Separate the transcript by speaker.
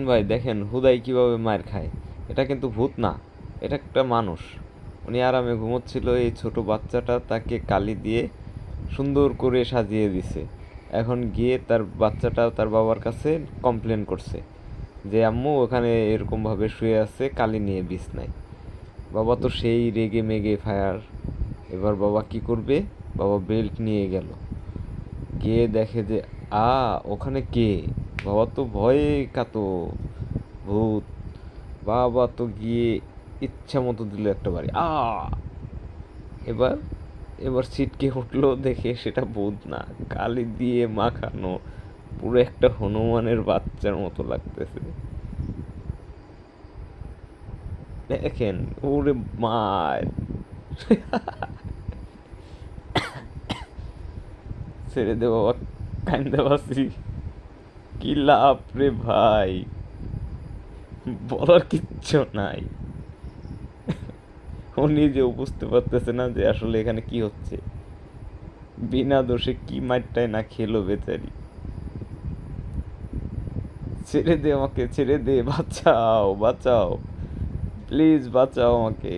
Speaker 1: ভাই দেখেন হুদাই কিভাবে মার খায়। এটা কিন্তু ভূত না, এটা একটা মানুষ। উনি আরামে ঘুমোচ্ছিল, এই ছোট বাচ্চাটা তাকে কালি দিয়ে সুন্দর করে সাজিয়ে দিছে। এখন গিয়ে তার বাচ্চাটা তার বাবার কাছে কমপ্লেন করছে যে আম্মু ওখানে এরকমভাবে শুয়ে আছে কালি নিয়ে বিছনায়। বাবা তো সেই রেগে মেগে ফায়ার। এবার বাবা কি করবে? বাবা বেল্ট নিয়ে গেল, গিয়ে দেখে যে আ ওখানে কে? বাবা তো ভয়ে কাতো, ভূত। বাবা তো গিয়ে ইচ্ছা মতো দিল একটা বাড়ি এবার এবার ছিটকে উঠলো, দেখে সেটা ভূত না, কালি দিয়ে মাখানো পুরো একটা হনুমানের বাচ্চার মতো লাগতেছে। দেখেন, ওরে মার, ছেড়ে দে বাবা, কান্দে বাসি, কি লাভ রে ভাই, বলার কিচ্ছু নাই। ও নিজেও বুঝতে পারতেছে না যে আসলে এখানে কি হচ্ছে। বিনা দোষে কি মারটাই না খেলো বেচারি। ছেড়ে দে আমাকে, ছেড়ে দে, বাঁচাও বাঁচাও, প্লিজ বাঁচাও আমাকে।